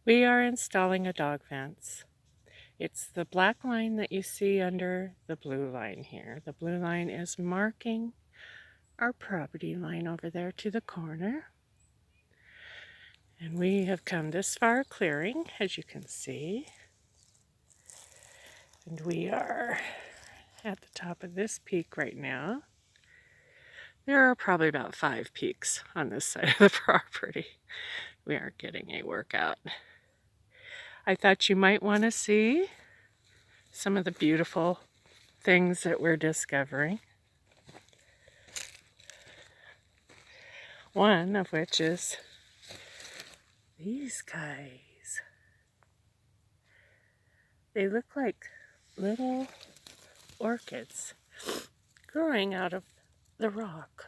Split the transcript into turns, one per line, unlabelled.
We are installing a dog fence. It's the black line that you see under the blue line here. The blue line is marking our property line over there to the corner. And we have come this far clearing, as you can see. And we are at the top of this peak right now. There are probably about 5 peaks on this side of the property. We aren't getting a workout. I thought you might want to see some of the beautiful things that we're discovering. One of which is these guys. They look like little orchids growing out of the rock.